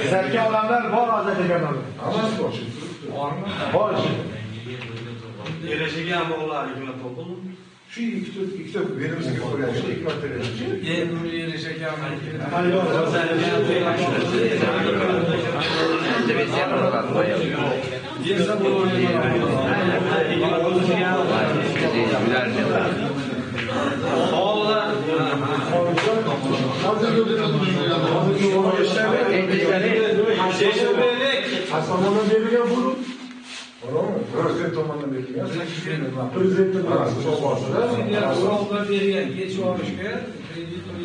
Zerke olanlar var azat ekanlar. Hammasi bor. Bor. Kelajagi ham bog'lar hikmat to'qildi. Shu ikkita berimizga qo'ygan shu hikmat beradi. Endi erishgan Aslanlardan berilgan bu. Prezident tomonidan berilgan. Prezident tomonidan bergan kech olishga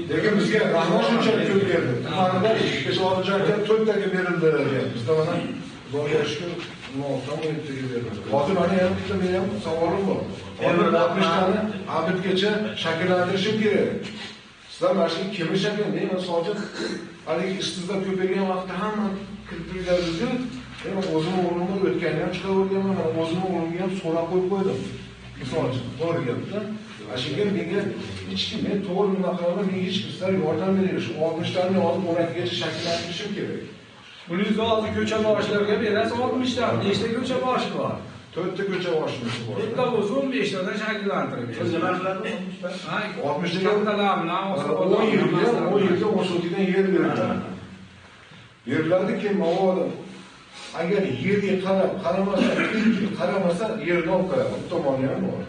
Lekin bizga rahmat shunchalik ko'p berdi. Tumanida 5-6 joyda 4 taga berildi degan. Bizda mana Xudoga shukr, 16 taga berildi. Hozir mana ham bitta men ham savolim bor. Hozir 60 tani abidgacha shakllantirishim kerak. Sizlar mana shu kemish ekan, men hozir haligi istizlab ko'paygan vaqtda hamma kirtirganimizni men o'zimning o'rnimda o'tganini ham chiqaverganman, mana o'zimning o'rnimga ham so'rab qo'yib qo'ydim. Misol uchun, to'g'ri gapda. Ashunga menga hech kim, men to'g'ri nima qilaman, menga hech kim sizlar yordam berish, 60 tani olib 12 gacha shakllantirishim kerak. Buning hozir ko'cha boshlarga berasiz 60 ta. Nechta ko'cha boshi bor? 4 ta ko'cha boshimiz bor. Bitta bo'lsa 15 tadan shakllantirib berasiz. Nima qiladi 60 ta? 60 degan 10 yilga 10 sotidan yer beriladi. Beriladi kim mavodim. Agar yerga qaramasa, qaramasa yerni olib qo'yadi. Bu tomoni ham bor.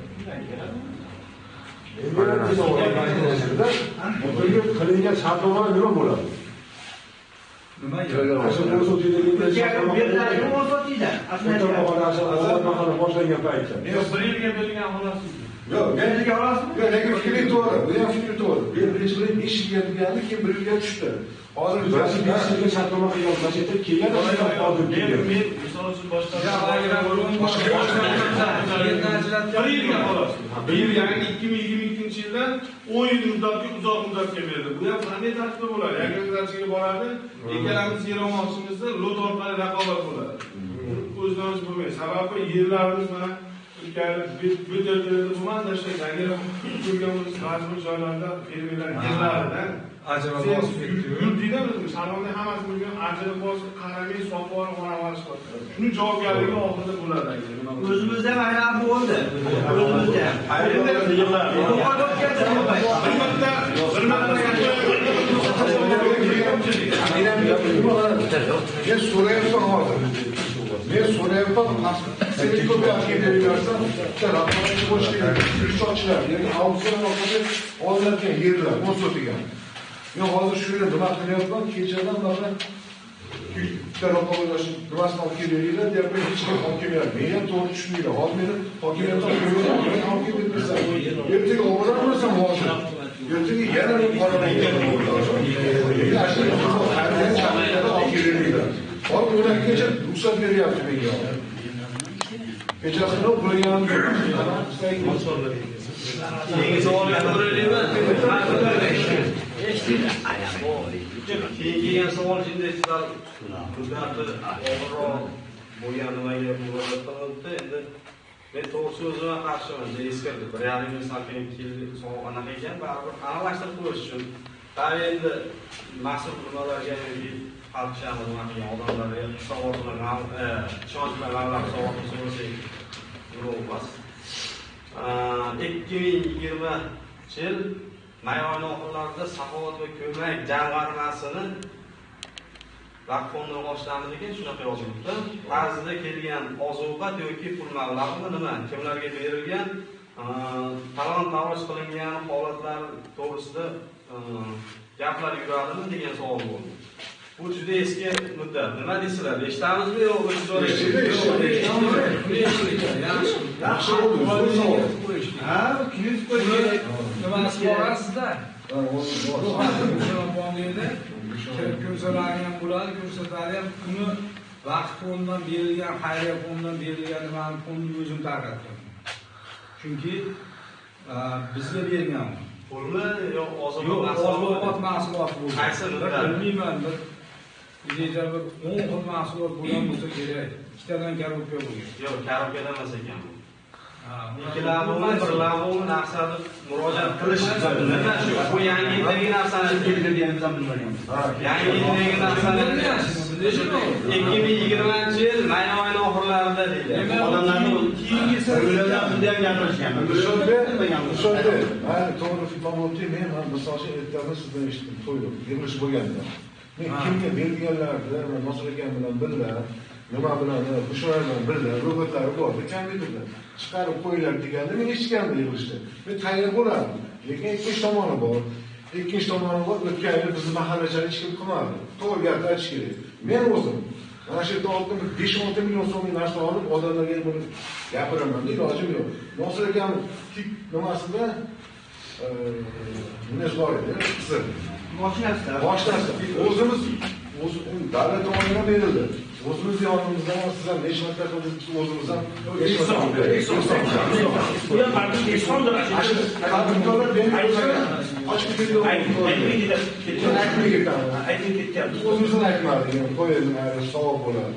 Bunga qilingan shartnomalar nima bo'ladi? Nima boshlangan paytda. Men 1 yilga berilgan xonasi. Yo'q, menga olasizmi? Yo'q, lekin fikri to'g'ri. Bu ham fikri to'g'ri. Birinchi bilan 5 yilga degani keyin 1 yilga tushdi. Hozir biz 5 yilga shartnoma qilgan masjidda kelgan hozir Men misol uchun boshqa bir yil ya'ni 2022-yildan 10 yil muddatga uzoq muddatga berdi. Bu ham qanday tartibda bo'ladi? Yangiliklarchiga boradi, ikkalamiz yer olmoqchimizda lot orqali raqobat bo'ladi. O'zimiz bo'lmaydi. Sababi yerlarimiz mana Türkiye'de bu mandashda yangi ko'rganimiz ba'zi joylarda fermerlar yerlaridan yurtida biz salonda hammasi bo'lgan ajrab bo'lsa qaramay sotib olib olamiz. Shuni javobgarligi oldida bo'ladi. O'zimizda mana bu bo'ldi. O'zimizda. Men so'rayapman hozir. Men so'rayapman, seni ko'p yaxshi beraversa, bitta raqamni qo'yish kerak. Yurtchilar, ya'ni auksion orqali olinadigan yerlar, o'z sotigan. Men hozir shuni nima qilyapman, kechadan mana bitta raqamlashib, nimasini olib kelinglar, deyapman, hech kim olib kelmayapti. Men ham to'g'ri tushunmayman. Hozir meni hokimiyatdan ko'rgan, olib kelib bersa, ertaga o'g'irlamasam hozir. Ertaga yana men qoralayman. Hozir o'nakgacha ruxsat beryapti menga. Kechasini qo'yganim yo'q. Yangi savolga to'g'rilaymi? Kelgan savol shunday sizlar muddati og'irroq bo'lgan nimaga murojaat qilibdi. Endi men to'g'risi o'zimga qarshiman. Eskardi. 1,5 yil salkam keldi, savol anaqa ekan, baribir aralashtirib qo'yish uchun. Tabiiy endi mas'ul nimalarga xalq shahridan odamlarga savol bilan ishonch bilan mablag' savol so'rasak bo'lmas. 2020-yil may oyi oxirlarida Saxovat va Ko'mak jamg'armasini raqamni boshlamadi ekan, shunaqa yozilibdi. Ba'zida kelgan ozuqat yoki pul mablag'mi nima, kimlarga berilgan, talon-taroj qilingan holatlar to'g'risida gaplar yuradimi degan savol bo'ldi. Bu juda eski muddat. Nima deysizlar? Eshitamizmi yo'qmi? Yaxshi bo'ldi. Ha, kuyib qo'ygan. Nimasi borasizda? Ko'rsatlari ham bo'ladi, ko'rsatlari ham kuni vaqt fondidan berilgan, xayriya fondidan berilgan nimani fondni o'zim tarqatdim. Chunki bizga bergan pulmi yo oziq mahsulot bo'ldi. Qaysi muddat? Bilmayman. Bizda bir 10 xil mahsulot bo'lgan bo'lsa kerak. Ikkitadan korobka bo'lgan. Yo'q, korobkada emas ekan. ikki lavozim, bir lavozim narsani murojaat qilish nima shu? Bu yangi yildagi narsani keltirganimiz ham bilmaymiz. Yangi yildagi narsani 2020-yil may oyining oxirlarida deydi. Odamlarning keyingi o'yinlardan bunday gapirishgan. O'shanda, mayli to'g'ri fitobotni men ham misol ertaga sizdan eshitdim, to'yib, yig'ilish bo'lganda. Men kimga berganlarni, Nosir akam bilan birga, nima bilan, Bushra bilan birga robotlari bor, kompyuterda chiqarib qo'yinglar deganda men eshitgandim yig'ilishda. Men tayyor bo'lardim. Lekin ikkinchi tomoni bor. Ikkinchi tomoni bor, o'tgan yil bizni mahallachalik hech kim qilmadi. To'g'ri gap aytish kerak. Men o'zim mana shu yerda 5-6 million so'mlik narsa olib, odamlarga buni gapiraman, ilojim yo'q. Nosir akam tik nimasida nima bor edi, qisir. Boshlansa. O'zimiz davlat tomonidan berildi. O'zimiz yonimizdan siz ham necha marta qildingiz, o'zimiz ham bu ham balki ehsondir. Tadbirkorlar ochib ketgan. O'zimizni aytmadik, qo'ydim, savob bo'ladi.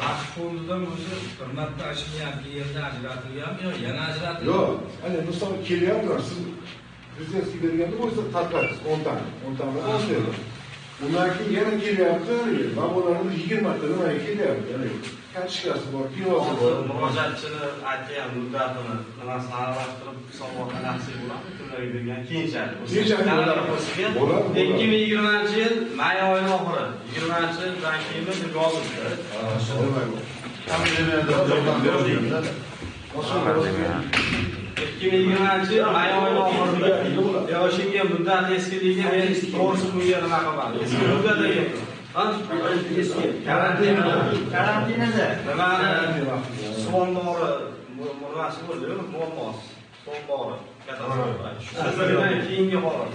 Vaqt fondidan o'zi bir marta ashiyatga yerda ajratilganmi yo yana ajratilgan? Yo'q, ana misol kelyaptilar, siz prezidentga berganda bo'lsa tarqatasiz 10 tani olmaydi. Undan keyin yana kelyapti, mabolarimiz 20 ta nimaga kelyapti? Kartochkasi bor, piyozi bor. Murojaatchini aytgan muddatini nimasini aralashtirib hisobotga naqsiy bo'ladi, kunlarga bergan keyinchalik. 2020-yil may oyining oxiri, 20-yildan keyin biz yozibdi. 2020-yil may oyining oxirida yoshingga muddat eskiligiga men to'g'risi bunga nima qilmadim. Eski muddatdagi karantinada sonbori nimasi bo'ldi, muammosi. Sonbori shundan keyingi holat.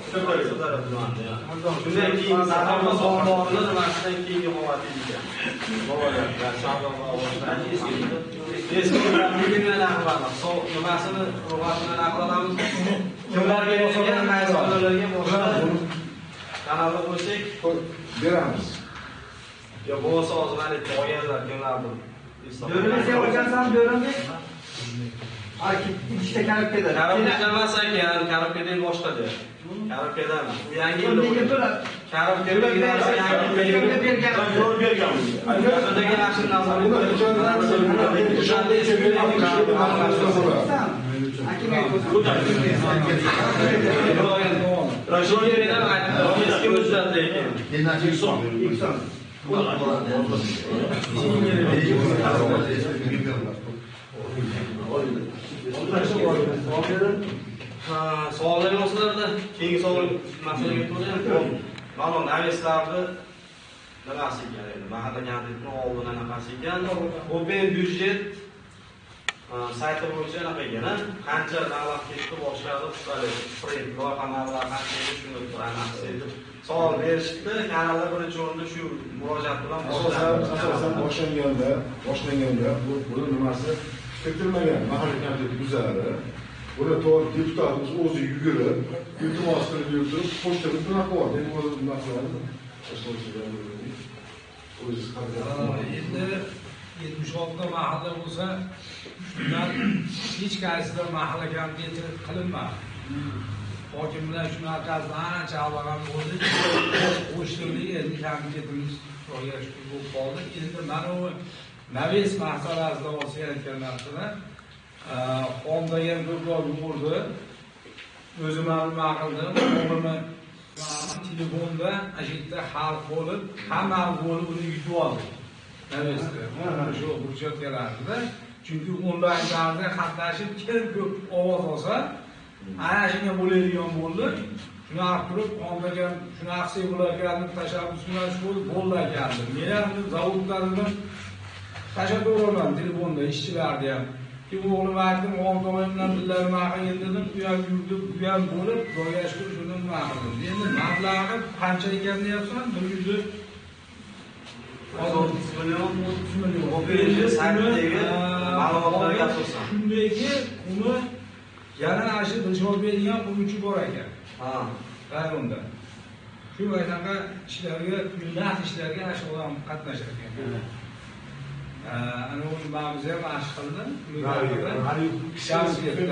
Shundan keyin sarama sonborini nimasidan keyingi holat ekan. Eski muddatligini aniqlamiz. Nimasini ro'yxatini aniqlamiz. Kimlarga bo'lgan masalalarga boshqa kanalda qo'ysak beramiz. Ya bo'lsa hozir mana qo'yganlar kimlardir. Dövrümüzde hocam sen dövrümde işte karabkeda. Karabkeda emas ekan, karabkeda boshqa der. Karabkeda emas. Bu yangi yilda karabkeda narsa yangi yilda bergan. Karabkedaga narsa Rajoliydan aytdi, eski muddatda ekan. Savollar bo'lsa-da, keyingi savol masalaga to'g'ri. Mana naveslarni nimasi ekan endi mahalla kantini oldin anaqasi ekan. Open byudjet sayti bo'yicha anaqa ekan, qancha davlat ketdi boshladi, projekt loyihalar qancha shuni aniqlaydi. Savol berishdi, kanallar birinchi o'rinda shu murojaat bilan asosan boshlanganda bu nimasi kiritilmagan mahalla kantini guzari. Buni to'g'ri deputatimiz o'zi yugurib, iltimos qilib yurib, pochtaga nima qilyapti? Endi o'zi nima qiladi? Endi 76 ta mahalla bo'lsa, shundan hech qaysida mahalla komiteti qilinmadi. Hokim bilan shunaqasi ancha avvaldan bo'ldi. O'shtirlik endi komitetimiz ro'yxatga bo'lib qoldi. Endi mana u naves masalasida o'sayotgan narsalar Xondaga bir bor yurdi. O'zim ham nima qildim? O'g'limni telefonda ajitda hal bo'lib, hamma bo'lib uni yutib oldi. Navesda. Shu hujjatlarida. Chunki onlayn tarzda qatnashib, kim ko'p ovoz olsa, ana shunga bo'ladigan bo'ldi. Shuni turib, Xondaga shuni aqsiy bo'larkanini tashabbus bilan shu bo'ldi ekan. Men ham zavodlarimni tashlab o'raman telefonda ishchilarni ham. Kim o'g'lim aytdim, o'g'lim tomonidan bilan ma'qilgan dedim, u ham yurdi, u ham bo'lib, joylashib shuni ma'qildim. Endi mablag'i qancha ekan deyapsan? 100 million. O'pinchi saytdagi ma'lumotlarga asosan. Shundagi uni yana ashi bilishib bergan quruvchi bor ekan. Ha, rayonda. Shu aytanga ishlarga, kunlar ishlarga ashi odam qatnashar ekan. Ana o'ng bamiz ham mashq qildi. Hali Shams ketdi.